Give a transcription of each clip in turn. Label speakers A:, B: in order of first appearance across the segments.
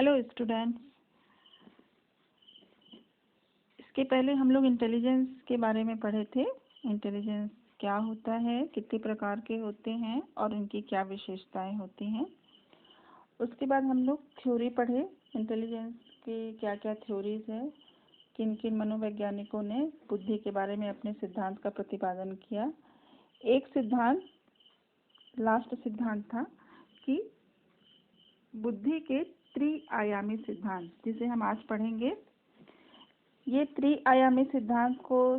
A: Hello students. इसके पहले हम लोग इंटेलिजेंस के बारे में पढ़े थे। इंटेलिजेंस क्या होता है, कितने प्रकार के होते हैं और उनकी क्या विशेषताएं होती हैं। उसके बाद हम लोग थ्योरी पढ़े, इंटेलिजेंस के क्या क्या थ्योरीज है, किन किन मनोवैज्ञानिकों ने बुद्धि के बारे में अपने सिद्धांत का प्रतिपादन किया। एक सिद्धांत, लास्ट सिद्धांत था कि बुद्धि के त्रिआयामी सिद्धांत, जिसे हम आज पढ़ेंगे। ये त्रिआयामी सिद्धांत को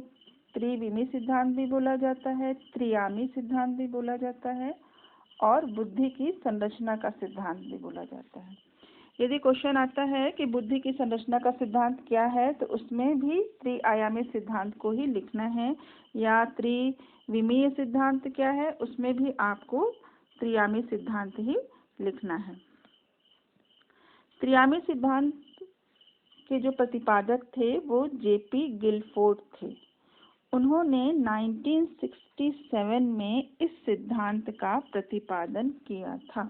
A: त्रिविमी सिद्धांत भी बोला जाता है, त्रियामी सिद्धांत भी बोला जाता है और बुद्धि की संरचना का सिद्धांत भी बोला जाता है। यदि क्वेश्चन आता है कि बुद्धि की संरचना का सिद्धांत क्या है, तो उसमें भी त्रिआयामी सिद्धांत को ही लिखना है, या त्रिविमीय सिद्धांत क्या है, उसमें भी आपको त्रियामी सिद्धांत ही लिखना है। त्रियामी सिद्धांत के जो प्रतिपादक थे वो जेपी गिलफोर्ड थे। उन्होंने 1967 में इस सिद्धांत का प्रतिपादन किया था।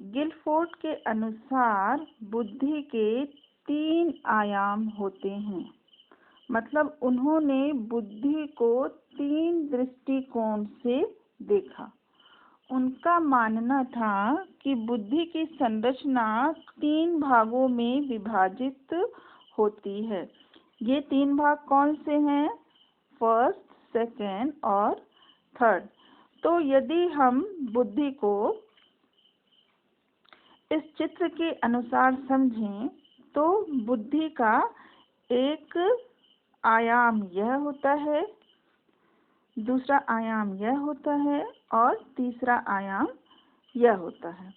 A: गिलफोर्ड के अनुसार बुद्धि के 3 आयाम होते हैं। मतलब उन्होंने बुद्धि को 3 दृष्टिकोण से देखा। उनका मानना था कि बुद्धि की संरचना 3 भागों में विभाजित होती है। ये 3 भाग कौन से हैं? फर्स्ट, सेकेंड और थर्ड। तो यदि हम बुद्धि को इस चित्र के अनुसार समझें तो बुद्धि का एक आयाम यह होता है, दूसरा आयाम यह होता है और तीसरा आयाम यह होता है।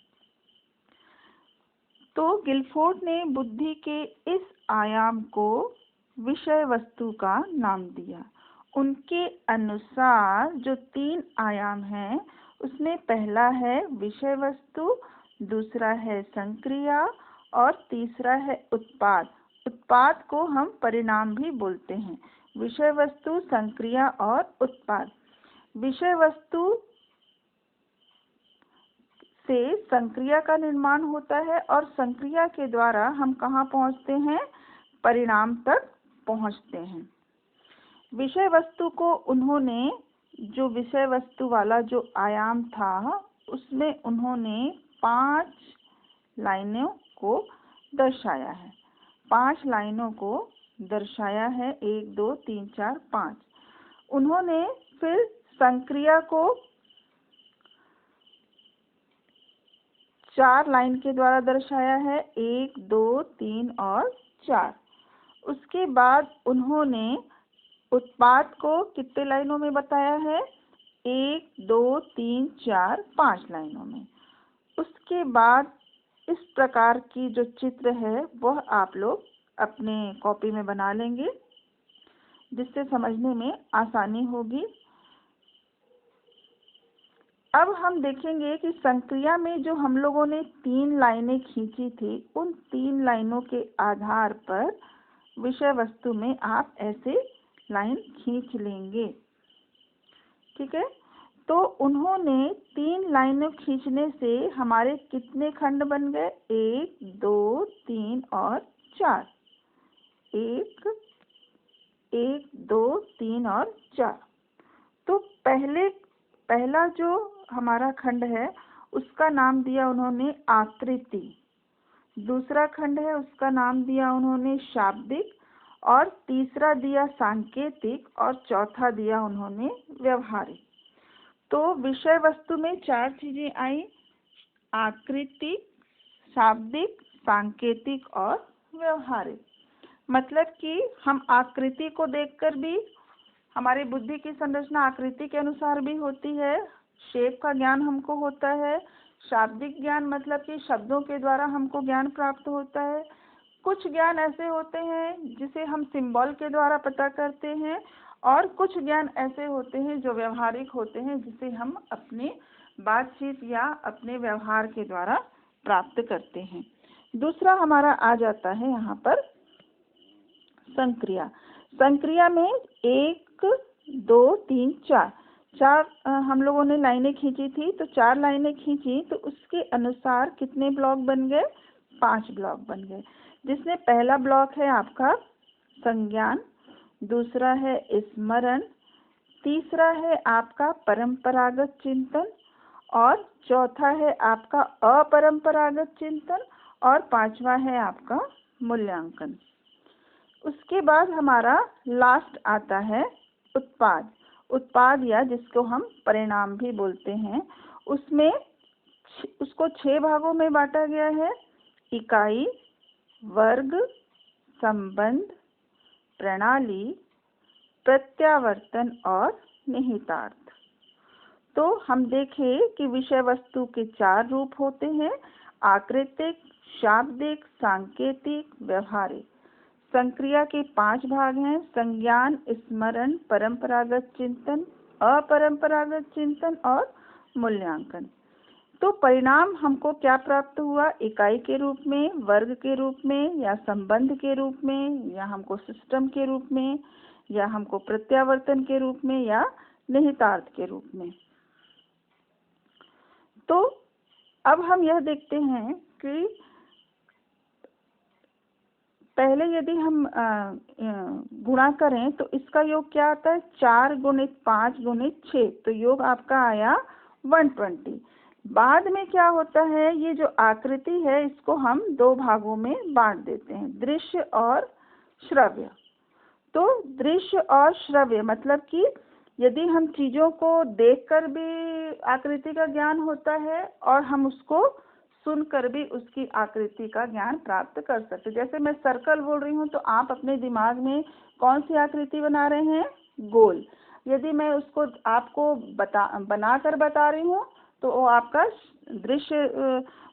A: तो गिलफोर्ड ने बुद्धि के इस आयाम को विषय वस्तु का नाम दिया। उनके अनुसार जो 3 आयाम हैं, उसमें पहला है विषय वस्तु, दूसरा है संक्रिया और तीसरा है उत्पाद। उत्पाद को हम परिणाम भी बोलते हैं। विषय वस्तु, संक्रिया और उत्पाद। विषय वस्तु से संक्रिया का निर्माण होता है और संक्रिया के द्वारा हम कहाँ पहुँचते हैं? परिणाम तक पहुँचते हैं। विषय वस्तु को उन्होंने, जो विषय वस्तु वाला जो आयाम था, उसमें उन्होंने 5 लाइनों को दर्शाया है। 5 लाइनों को दर्शाया है, 1 2 3 4 5। उन्होंने फिर संक्रिया को 4 लाइन के द्वारा दर्शाया है, 1 2 3 और 4। उसके बाद उन्होंने उत्पाद को कितने लाइनों में बताया है? 1 2 3 4 5 लाइनों में। उसके बाद इस प्रकार की जो चित्र है वह आप लोग अपने कॉपी में बना लेंगे, जिससे समझने में आसानी होगी। अब हम देखेंगे कि संक्रिया में जो हम लोगों ने 3 लाइनें खींची थी, उन 3 लाइनों के आधार पर विषय वस्तु में आप ऐसे लाइन खींच लेंगे। ठीक है। तो उन्होंने 3 लाइनें खींचने से हमारे कितने खंड बन गए? 1 2 3 और 4। 1 2 3 और 4। तो पहला जो हमारा खंड है उसका नाम दिया उन्होंने आकृति, दूसरा खंड है उसका नाम दिया उन्होंने शाब्दिक, और तीसरा दिया सांकेतिक और चौथा दिया उन्होंने व्यवहारिक। तो विषय वस्तु में 4 चीजें आई: आकृति, शाब्दिक, सांकेतिक और व्यवहारिक। मतलब कि हम आकृति को देखकर भी, हमारी बुद्धि की संरचना आकृति के अनुसार भी होती है, शेप का ज्ञान हमको होता है। शाब्दिक ज्ञान मतलब कि शब्दों के द्वारा हमको ज्ञान प्राप्त होता है। कुछ ज्ञान ऐसे होते हैं जिसे हम सिंबल के द्वारा पता करते हैं, और कुछ ज्ञान ऐसे होते हैं जो व्यवहारिक होते हैं, जिसे हम अपने बातचीत या अपने व्यवहार के द्वारा प्राप्त करते हैं। दूसरा हमारा आ जाता है यहाँ पर संक्रिया। संक्रिया में 1 2 3 4 हम लोगों ने लाइनें खींची थी, तो 4 लाइनें खींची, तो उसके अनुसार कितने ब्लॉक बन गए? 5 ब्लॉक बन गए। जिसमें पहला ब्लॉक है आपका संज्ञान, दूसरा है स्मरण, तीसरा है आपका परंपरागत चिंतन, और चौथा है आपका अपरंपरागत चिंतन, और पांचवा है आपका मूल्यांकन। उसके बाद हमारा लास्ट आता है उत्पाद। उत्पाद या जिसको हम परिणाम भी बोलते हैं, उसमें उसको 6 भागों में बांटा गया है: इकाई, वर्ग, संबंध, प्रणाली, प्रत्यावर्तन और निहितार्थ। तो हम देखें कि विषय वस्तु के 4 रूप होते हैं: आकृतिक, शाब्दिक, सांकेतिक, व्यवहारिक। संक्रिया के 5 भाग हैं: संज्ञान, स्मरण, परंपरागत चिंतन, अपरंपरागत चिंतन और मूल्यांकन। तो परिणाम हमको क्या प्राप्त हुआ? इकाई के रूप में, वर्ग के रूप में, या संबंध के रूप में, या हमको सिस्टम के रूप में, या हमको प्रत्यावर्तन के रूप में, या निहितार्थ के रूप में। तो अब हम यह देखते हैं कि पहले यदि हम गुणा करें तो इसका योग क्या आता है? 4 गुणित 5 गुणित 6, तो योग आपका आया 120। बाद में क्या होता है, ये जो आकृति है इसको हम 2 भागों में बांट देते हैं: दृश्य और श्रव्य। तो दृश्य और श्रव्य मतलब कि यदि हम चीजों को देखकर भी आकृति का ज्ञान होता है, और हम उसको सुनकर भी उसकी आकृति का ज्ञान प्राप्त कर सकते हैं। जैसे मैं सर्कल बोल रही हूँ, तो आप अपने दिमाग में कौन सी आकृति बना रहे हैं? गोल। यदि मैं उसको आपको बनाकर बता रही हूँ, तो वो आपका दृश्य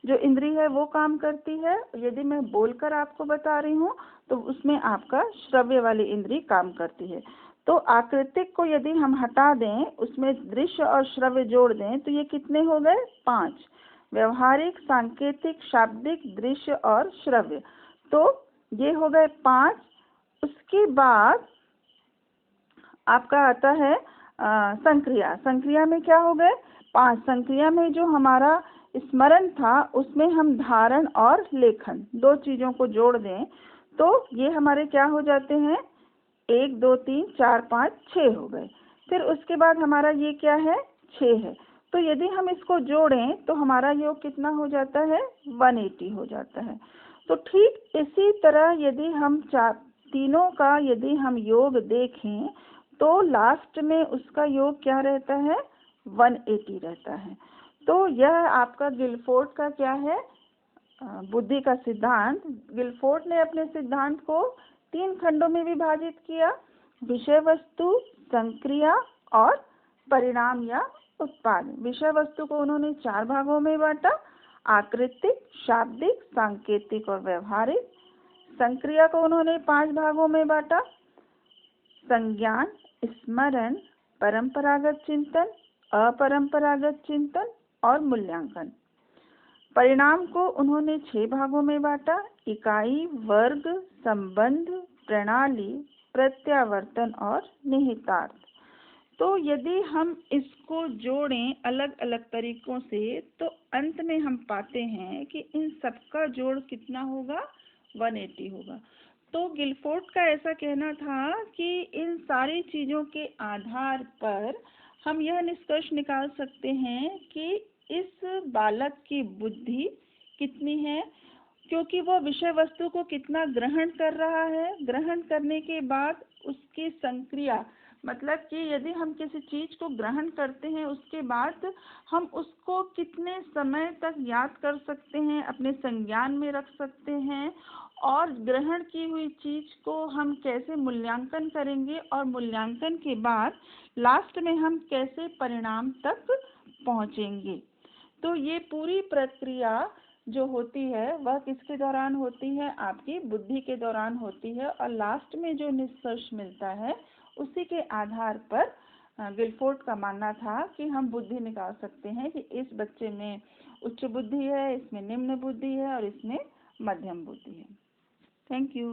A: जो इंद्री है वो काम करती है। यदि मैं बोलकर आपको बता रही हूँ, तो उसमें आपका श्रव्य वाली इंद्री काम करती है। तो आकृतिक को यदि हम हटा दें, उसमें दृश्य और श्रव्य जोड़ दें, तो ये कितने हो गए? 5। व्यवहारिक, सांकेतिक, शाब्दिक, दृश्य और श्रव्य। तो ये हो गए 5। उसके बाद आपका आता है संक्रिया। संक्रिया में क्या हो गए? 5। संक्रिया में जो हमारा स्मरण था, उसमें हम धारण और लेखन 2 चीजों को जोड़ दें, तो ये हमारे क्या हो जाते हैं? 1 2 3 4 5 6 हो गए। फिर उसके बाद हमारा ये क्या है? 6 है। तो यदि हम इसको जोड़ें तो हमारा योग कितना हो जाता है? 180 हो जाता है। तो ठीक इसी तरह यदि हम तीनों का यदि हम योग देखें, तो लास्ट में उसका योग क्या रहता है? 180 रहता है। तो यह आपका गिलफोर्ड का क्या है? बुद्धि का सिद्धांत। गिलफोर्ड ने अपने सिद्धांत को 3 खंडों में विभाजित किया: विषय वस्तु, संक्रिया और परिणाम या उत्पाद। विषय वस्तु को उन्होंने 4 भागों में बांटा: आकृतिक, शाब्दिक, सांकेतिक और व्यवहारिक। संक्रिया को उन्होंने 5 भागों में बांटा: संज्ञान, स्मरण, परंपरागत चिंतन, अपरंपरागत चिंतन और मूल्यांकन। परिणाम को उन्होंने 6 भागों में बांटा: इकाई, वर्ग, संबंध, प्रणाली, प्रत्यावर्तन और निहितार्थ। तो यदि हम इसको जोड़ें अलग अलग तरीकों से, तो अंत में हम पाते हैं कि इन सबका जोड़ कितना होगा? 180 होगा। तो गिलफोर्ड का ऐसा कहना था कि इन सारी चीजों के आधार पर हम यह निष्कर्ष निकाल सकते हैं कि इस बालक की बुद्धि कितनी है, क्योंकि वो विषय वस्तु को कितना ग्रहण कर रहा है। ग्रहण करने के बाद उसकी संक्रिया, मतलब कि यदि हम किसी चीज को ग्रहण करते हैं, उसके बाद हम उसको कितने समय तक याद कर सकते हैं, अपने संज्ञान में रख सकते हैं, और ग्रहण की हुई चीज को हम कैसे मूल्यांकन करेंगे, और मूल्यांकन के बाद लास्ट में हम कैसे परिणाम तक पहुंचेंगे। तो ये पूरी प्रक्रिया जो होती है वह किसके दौरान होती है? आपकी बुद्धि के दौरान होती है, और लास्ट में जो निष्कर्ष मिलता है उसी के आधार पर गिलफोर्ड का मानना था कि हम बुद्धि निकाल सकते हैं कि इस बच्चे में उच्च बुद्धि है, इसमें निम्न बुद्धि है और इसमें मध्यम बुद्धि है। Thank you.